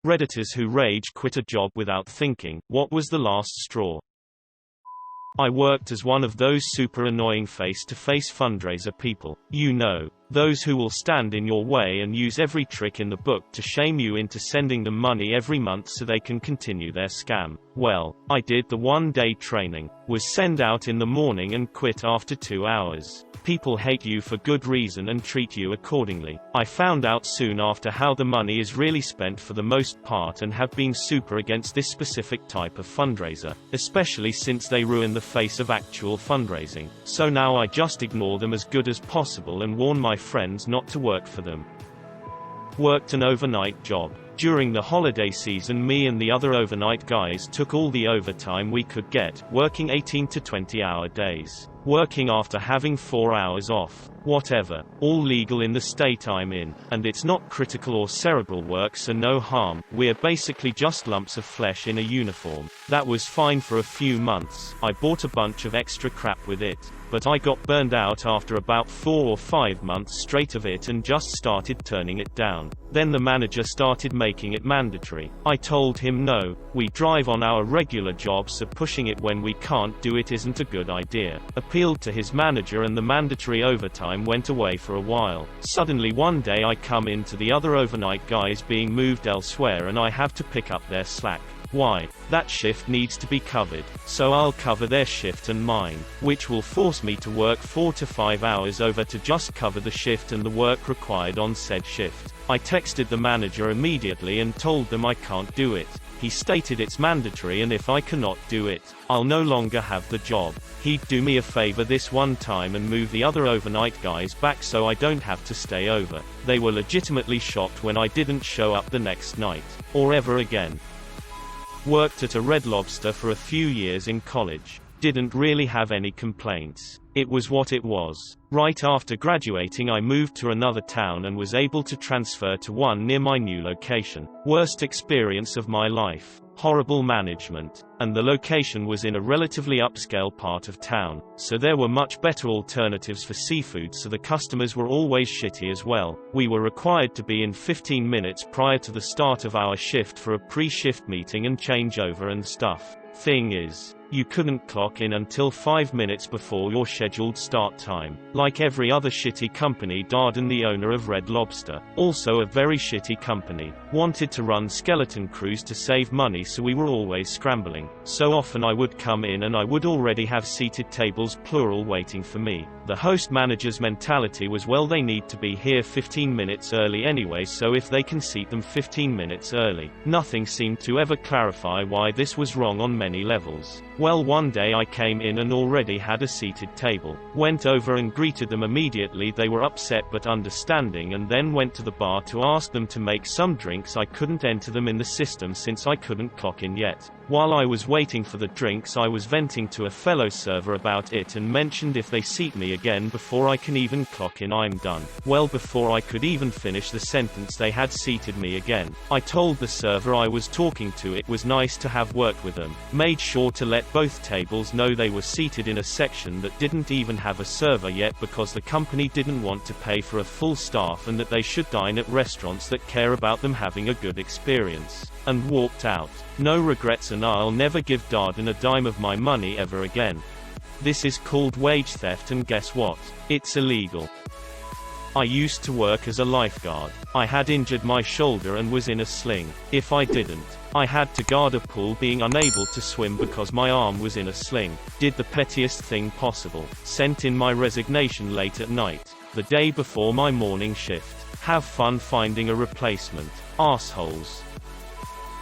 Redditors who rage quit a job without thinking, what was the last straw? I worked as one of those super annoying face-to-face fundraiser people. You know, those who will stand in your way and use every trick in the book to shame you into sending them money every month so they can continue their scam. Well, I did the one-day training, was sent out in the morning and quit after 2 hours. People hate you for good reason and treat you accordingly. I found out soon after how the money is really spent for the most part and have been super against this specific type of fundraiser, especially since they ruin the face of actual fundraising. So now I just ignore them as good as possible and warn my friends not to work for them. Worked an overnight job. During the holiday season, me and the other overnight guys took all the overtime we could get, working 18 to 20-hour days. Working after having 4 hours off. Whatever. All legal in the state I'm in. And it's not critical or cerebral work, so no harm. We're basically just lumps of flesh in a uniform. That was fine for a few months. I bought a bunch of extra crap with it. But I got burned out after about 4 or 5 months straight of it and just started turning it down. Then the manager started making it mandatory. I told him no, we drive on our regular jobs, so pushing it when we can't do it isn't a good idea. Appealed to his manager and the mandatory overtime went away for a while. Suddenly one day I come into the other overnight guys being moved elsewhere and I have to pick up their slack. Why? That shift needs to be covered, so I'll cover their shift and mine, which will force me to work 4 to 5 hours over to just cover the shift and the work required on said shift. I texted the manager immediately and told them I can't do it. He stated it's mandatory and if I cannot do it, I'll no longer have the job. He'd do me a favor this one time and move the other overnight guys back so I don't have to stay over. They were legitimately shocked when I didn't show up the next night, or ever again. Worked at a Red Lobster for a few years in college. Didn't really have any complaints. It was what it was. Right after graduating I moved to another town and was able to transfer to one near my new location. Worst experience of my life. Horrible management. And the location was in a relatively upscale part of town, so there were much better alternatives for seafood, so the customers were always shitty as well. We were required to be in 15 minutes prior to the start of our shift for a pre-shift meeting and changeover and stuff. Thing is, you couldn't clock in until 5 minutes before your scheduled start time. Like every other shitty company, Darden, the owner of Red Lobster, also a very shitty company, wanted to run skeleton crews to save money, so we were always scrambling. So often I would come in and I would already have seated tables plural waiting for me. The host manager's mentality was, well, they need to be here 15 minutes early anyway, so if they can seat them 15 minutes early. Nothing seemed to ever clarify why this was wrong on many levels. Well, one day I came in and already had a seated table. Went over and greeted them immediately. They were upset but understanding, and then went to the bar to ask them to make some drinks. I couldn't enter them in the system since I couldn't clock in yet. While I was waiting for the drinks, I was venting to a fellow server about it and mentioned if they seat me again before I can even clock in, I'm done. Well, before I could even finish the sentence, they had seated me again. I told the server I was talking to it was nice to have worked with them. Made sure to let both tables know they were seated in a section that didn't even have a server yet, because the company didn't want to pay for a full staff and that they should dine at restaurants that care about them having a good experience. And walked out. No regrets, and I'll never give Darden a dime of my money ever again. This is called wage theft, and guess what? It's illegal. I used to work as a lifeguard. I had injured my shoulder and was in a sling. If I didn't, I had to guard a pool, being unable to swim because my arm was in a sling. Did the pettiest thing possible. Sent in my resignation late at night, the day before my morning shift. Have fun finding a replacement. Assholes.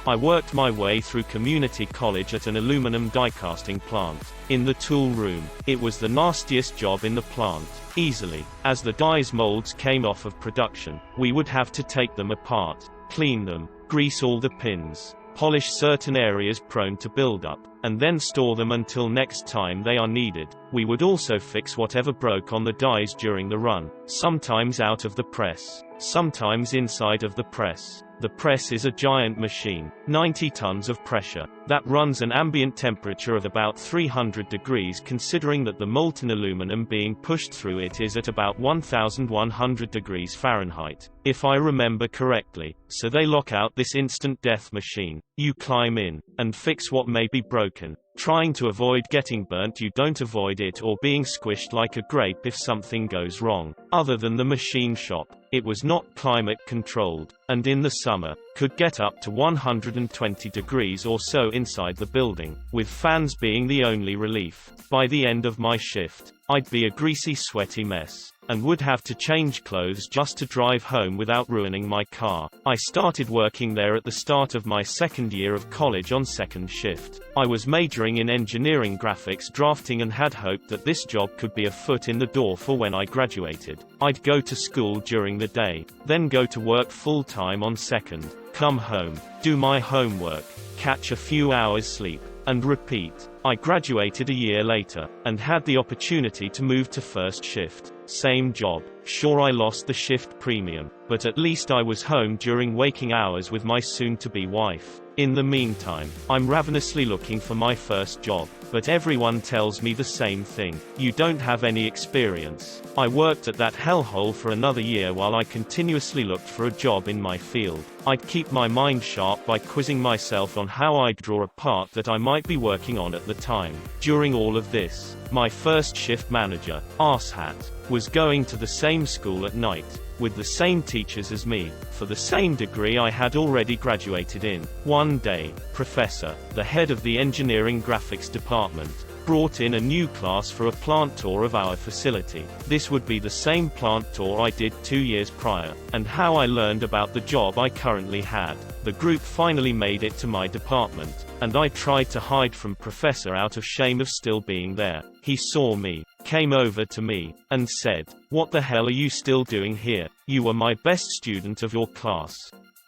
I worked my way through community college at an aluminum die-casting plant. In the tool room. It was the nastiest job in the plant. Easily. As the dies molds came off of production, we would have to take them apart, clean them, grease all the pins, polish certain areas prone to buildup, and then store them until next time they are needed. We would also fix whatever broke on the dies during the run, sometimes out of the press, sometimes inside of the press. The press is a giant machine, 90 tons of pressure. That runs an ambient temperature of about 300 degrees, considering that the molten aluminum being pushed through it is at about 1100 degrees Fahrenheit, if I remember correctly. So they lock out this instant death machine. You climb in, and fix what may be broken. Trying to avoid getting burnt, you don't avoid it or being squished like a grape if something goes wrong. Other than the machine shop, it was not climate controlled, and in the summer, could get up to 120 degrees or so inside the building, with fans being the only relief. By the end of my shift, I'd be a greasy, sweaty mess, and would have to change clothes just to drive home without ruining my car. I started working there at the start of my second year of college on second shift. I was majoring in engineering graphics drafting and had hoped that this job could be a foot in the door for when I graduated. I'd go to school during the day, then go to work full-time on second, come home, do my homework, catch a few hours sleep, and repeat. I graduated a year later, and had the opportunity to move to first shift. Same job. Sure, I lost the shift premium, but at least I was home during waking hours with my soon-to-be wife. In the meantime, I'm ravenously looking for my first job, but everyone tells me the same thing. You don't have any experience. I worked at that hellhole for another year while I continuously looked for a job in my field. I'd keep my mind sharp by quizzing myself on how I'd draw a part that I might be working on at the time. During all of this, my first shift manager, Asshat, was going to the same school at night, with the same teachers as me, for the same degree I had already graduated in. One day, Professor, the head of the engineering graphics department, brought in a new class for a plant tour of our facility. This would be the same plant tour I did 2 years prior, and how I learned about the job I currently had. The group finally made it to my department, and I tried to hide from Professor out of shame of still being there. He saw me, came over to me, and said, "What the hell are you still doing here? You were my best student of your class."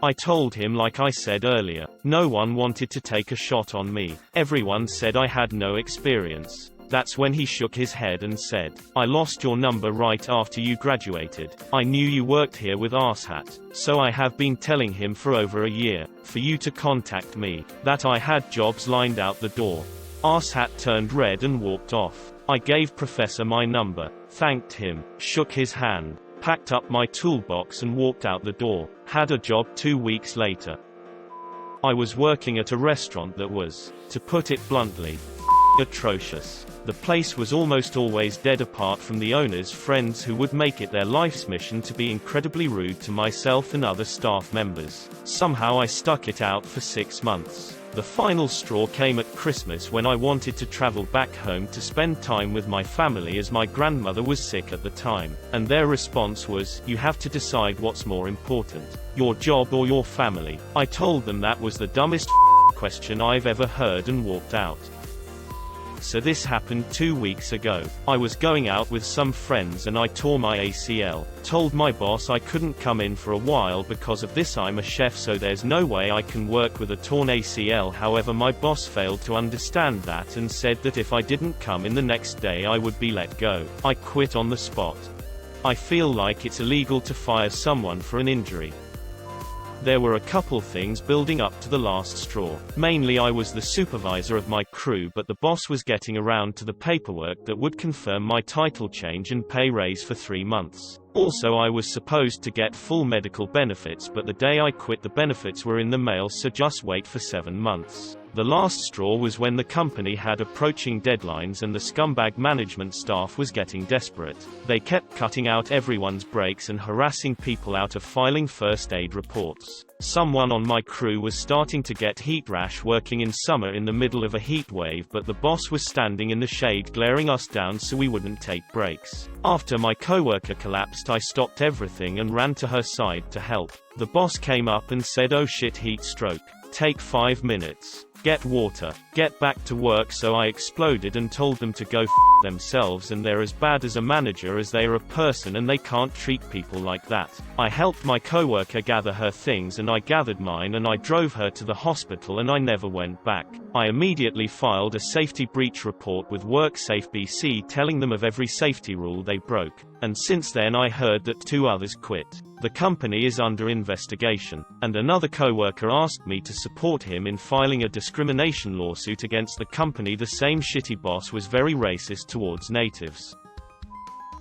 I told him, like I said earlier, no one wanted to take a shot on me. Everyone said I had no experience. That's when he shook his head and said, "I lost your number right after you graduated. I knew you worked here with Asshat, so I have been telling him for over a year, for you to contact me, that I had jobs lined out the door." Asshat turned red and walked off. I gave Professor my number, thanked him, shook his hand, packed up my toolbox and walked out the door. Had a job 2 weeks later. I was working at a restaurant that was, to put it bluntly, atrocious. The place was almost always dead apart from the owner's friends, who would make it their life's mission to be incredibly rude to myself and other staff members. Somehow I stuck it out for 6 months. The final straw came at Christmas when I wanted to travel back home to spend time with my family, as my grandmother was sick at the time, and their response was, "You have to decide what's more important, your job or your family." I told them that was the dumbest question I've ever heard and walked out. So this happened 2 weeks ago. I was going out with some friends and I tore my ACL. Told my boss I couldn't come in for a while because of this. I'm a chef, so there's no way I can work with a torn ACL. However, my boss failed to understand that and said that if I didn't come in the next day I would be let go. I quit on the spot. I feel like it's illegal to fire someone for an injury. There were a couple things building up to the last straw. Mainly I was the supervisor of my crew, but the boss was getting around to the paperwork that would confirm my title change and pay raise for 3 months. Also, I was supposed to get full medical benefits, but the day I quit the benefits were in the mail, so just wait for 7 months. The last straw was when the company had approaching deadlines and the scumbag management staff was getting desperate. They kept cutting out everyone's breaks and harassing people out of filing first aid reports. Someone on my crew was starting to get heat rash working in summer in the middle of a heat wave, but the boss was standing in the shade glaring us down so we wouldn't take breaks. After my coworker collapsed, I stopped everything and ran to her side to help. The boss came up and said, "Oh shit, heat stroke. Take 5 minutes. Get water. Get back to work." So I exploded and told them to go themselves, and they're as bad as a manager as they are a person, and they can't treat people like that. I helped my coworker gather her things and I gathered mine and I drove her to the hospital and I never went back. I immediately filed a safety breach report with WorkSafe BC telling them of every safety rule they broke, and since then I heard that 2 others quit. The company is under investigation, and another coworker asked me to support him in filing a discrimination lawsuit against the company. The same shitty boss was very racist towards natives.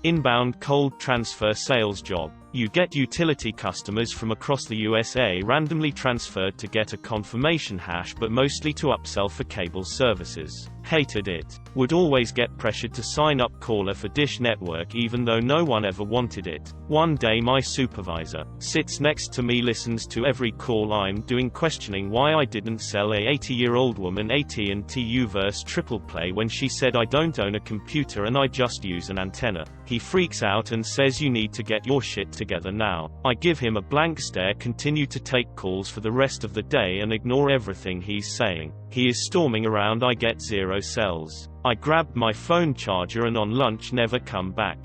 Inbound cold transfer sales job. You get utility customers from across the USA randomly transferred to get a confirmation hash, but mostly to upsell for cable services. Hated it. Would always get pressured to sign up caller for Dish Network even though no one ever wanted it. One day my supervisor sits next to me, listens to every call I'm doing, questioning why I didn't sell a 80-year-old woman AT&T U-verse triple play when she said I don't own a computer and I just use an antenna. He freaks out and says you need to get your shit together now. I give him a blank stare, continue to take calls for the rest of the day and ignore everything he's saying. He is storming around. I get 0 cells. I grabbed my phone charger and on lunch never come back.